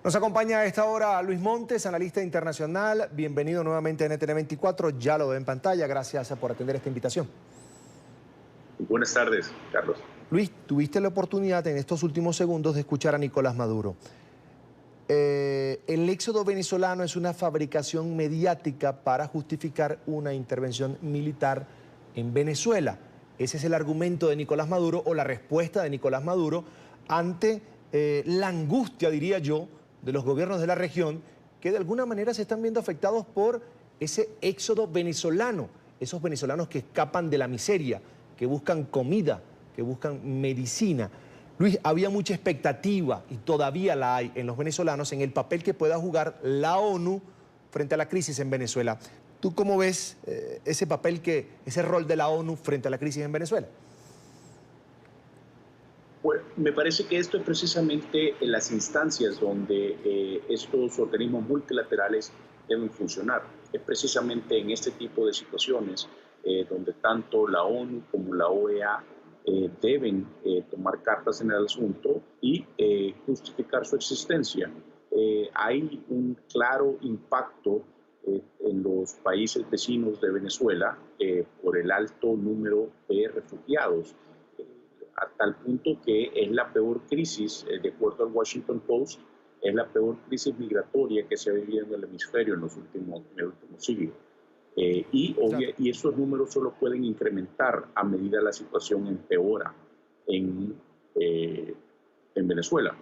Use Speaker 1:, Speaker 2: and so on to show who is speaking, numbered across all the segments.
Speaker 1: Nos acompaña a esta hora Luis Montes, analista internacional. Bienvenido nuevamente a NTN24. Ya lo ve en pantalla. Gracias por atender esta invitación.
Speaker 2: Buenas tardes, Carlos.
Speaker 1: Luis, tuviste la oportunidad en estos últimos segundos de escuchar a Nicolás Maduro. El éxodo venezolano es una fabricación mediática para justificar una intervención militar en Venezuela. Ese es el argumento de Nicolás Maduro o la respuesta de Nicolás Maduro ante la angustia, diría yo, de los gobiernos de la región que de alguna manera se están viendo afectados por ese éxodo venezolano, esos venezolanos que escapan de la miseria, que buscan comida, que buscan medicina. Luis, había mucha expectativa, y todavía la hay en los venezolanos, en el papel que pueda jugar la ONU frente a la crisis en Venezuela. ¿Tú cómo ves ese papel, ese rol de la ONU frente a la crisis en Venezuela?
Speaker 2: Bueno, me parece que esto es precisamente en las instancias donde estos organismos multilaterales deben funcionar. Es precisamente en este tipo de situaciones donde tanto la ONU como la OEA deben tomar cartas en el asunto y justificar su existencia. Hay un claro impacto en los países vecinos de Venezuela por el alto número de refugiados, a tal punto que es la peor crisis, de acuerdo al Washington Post, es la peor crisis migratoria que se ha vivido en el hemisferio en el último siglo. Y esos números solo pueden incrementar a medida que la situación empeora en Venezuela.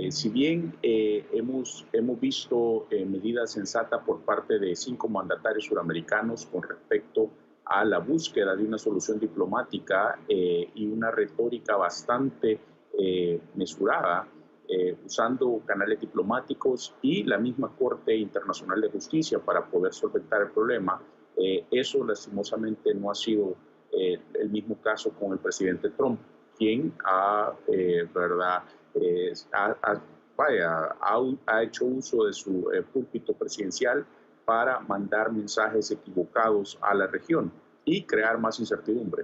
Speaker 2: Si bien hemos visto medidas sensatas por parte de 5 mandatarios suramericanos con respecto a la búsqueda de una solución diplomática y una retórica bastante mesurada, usando canales diplomáticos y la misma Corte Internacional de Justicia para poder solventar el problema, eso lastimosamente no ha sido el mismo caso con el presidente Trump, quien ha hecho uso de su púlpito presidencial para mandar mensajes equivocados a la región y crear más incertidumbre.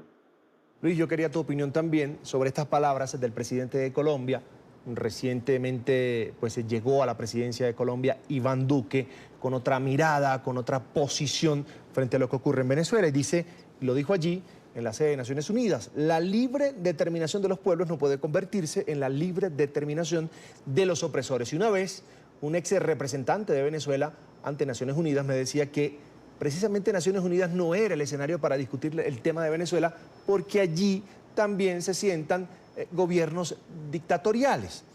Speaker 1: Luis, yo quería tu opinión también sobre estas palabras del presidente de Colombia. Recientemente pues llegó a la presidencia de Colombia Iván Duque con otra mirada, con otra posición frente a lo que ocurre en Venezuela. Y dice, lo dijo allí en la sede de Naciones Unidas, la libre determinación de los pueblos no puede convertirse en la libre determinación de los opresores. Y una vez, un ex representante de Venezuela ante Naciones Unidas me decía que precisamente Naciones Unidas no era el escenario para discutir el tema de Venezuela, porque allí también se sientan gobiernos dictatoriales.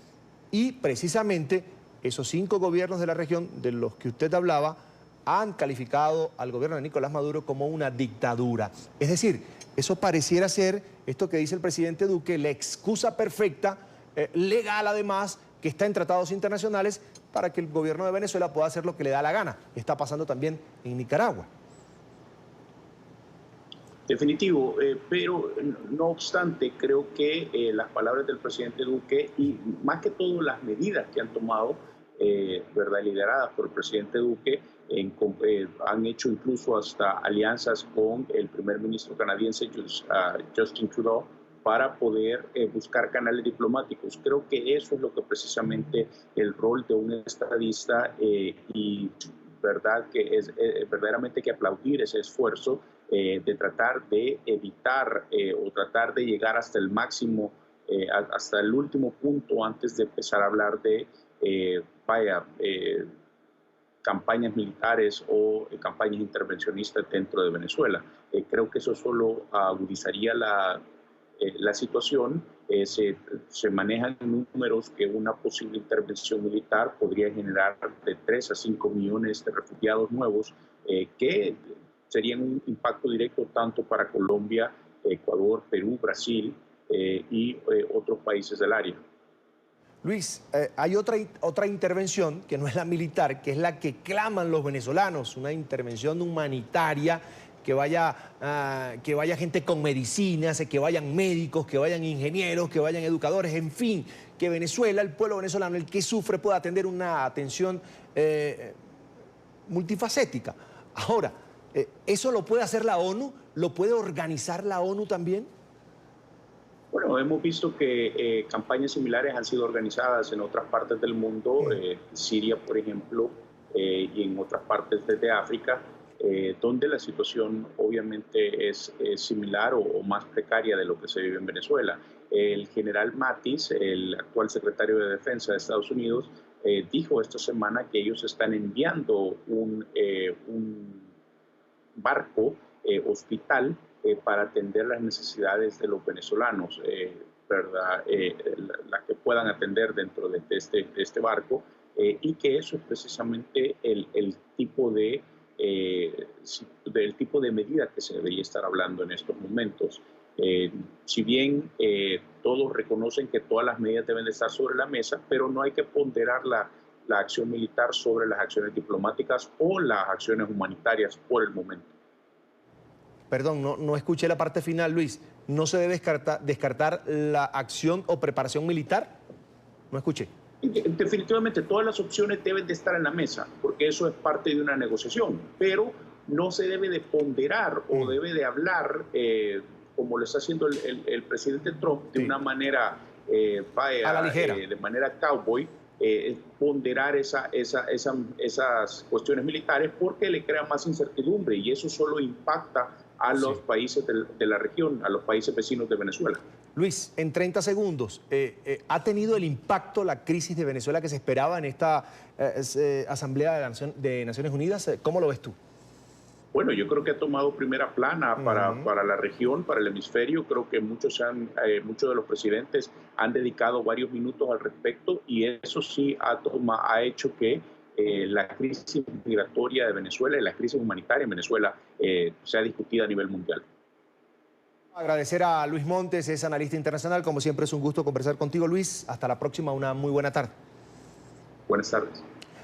Speaker 1: Y precisamente esos 5 gobiernos de la región de los que usted hablaba han calificado al gobierno de Nicolás Maduro como una dictadura. Es decir, eso pareciera ser, esto que dice el presidente Duque, la excusa perfecta, legal además, que está en tratados internacionales para que el gobierno de Venezuela pueda hacer lo que le da la gana. Está pasando también en Nicaragua.
Speaker 2: Definitivo, pero no obstante, creo que las palabras del presidente Duque y más que todo las medidas que han tomado, lideradas por el presidente Duque, han hecho incluso hasta alianzas con el primer ministro canadiense Justin Trudeau para poder buscar canales diplomáticos. Creo que eso es lo que precisamente el rol de un estadista y verdad que es verdaderamente que aplaudir ese esfuerzo de tratar de evitar o tratar de llegar hasta el máximo, hasta el último punto antes de empezar a hablar de campañas militares o campañas intervencionistas dentro de Venezuela. Creo que eso solo agudizaría la situación. Se manejan números que una posible intervención militar podría generar de 3 a 5 millones de refugiados nuevos que serían un impacto directo tanto para Colombia, Ecuador, Perú, Brasil y otros países del área.
Speaker 1: Luis, hay otra intervención que no es la militar, que es la que claman los venezolanos, una intervención humanitaria, que vaya gente con medicinas, que vayan médicos, que vayan ingenieros, que vayan educadores, en fin, que Venezuela, el pueblo venezolano, el que sufre, pueda atender una atención multifacética. Ahora, ¿eso lo puede hacer la ONU? ¿Lo puede organizar la ONU también?
Speaker 2: Bueno, hemos visto que campañas similares han sido organizadas en otras partes del mundo, Siria, por ejemplo, y en otras partes de África, donde la situación obviamente es similar o más precaria de lo que se vive en Venezuela. El general Mattis, el actual secretario de Defensa de Estados Unidos, dijo esta semana que ellos están enviando un barco hospital para atender las necesidades de los venezolanos, ¿verdad? Las que puedan atender dentro de este barco, y que eso es precisamente el tipo del tipo de medida que se debería estar hablando en estos momentos. Si bien todos reconocen que todas las medidas deben de estar sobre la mesa, pero no hay que ponderar la acción militar sobre las acciones diplomáticas o las acciones humanitarias por el momento.
Speaker 1: Perdón, no escuché la parte final, Luis. ¿No se debe descartar la acción o preparación militar? No escuché.
Speaker 2: Definitivamente todas las opciones deben de estar en la mesa, porque eso es parte de una negociación, pero no se debe de ponderar o debe de hablar, como lo está haciendo el presidente Trump, de una manera
Speaker 1: a la ligera,
Speaker 2: de manera cowboy, ponderar esas cuestiones militares, porque le crea más incertidumbre y eso solo impacta a los países de la región, a los países vecinos de Venezuela.
Speaker 1: Luis, en 30 segundos, ¿ha tenido el impacto la crisis de Venezuela que se esperaba en esta Asamblea de Naciones Unidas? ¿Cómo lo ves tú?
Speaker 2: Bueno, yo creo que ha tomado primera plana para la región, para el hemisferio. Creo que muchos de los presidentes han dedicado varios minutos al respecto y eso sí ha hecho que la crisis migratoria de Venezuela y la crisis humanitaria en Venezuela sea discutida a nivel mundial.
Speaker 1: Agradecer a Luis Montes, es analista internacional. Como siempre es un gusto conversar contigo, Luis. Hasta la próxima, una muy buena tarde.
Speaker 2: Buenas tardes.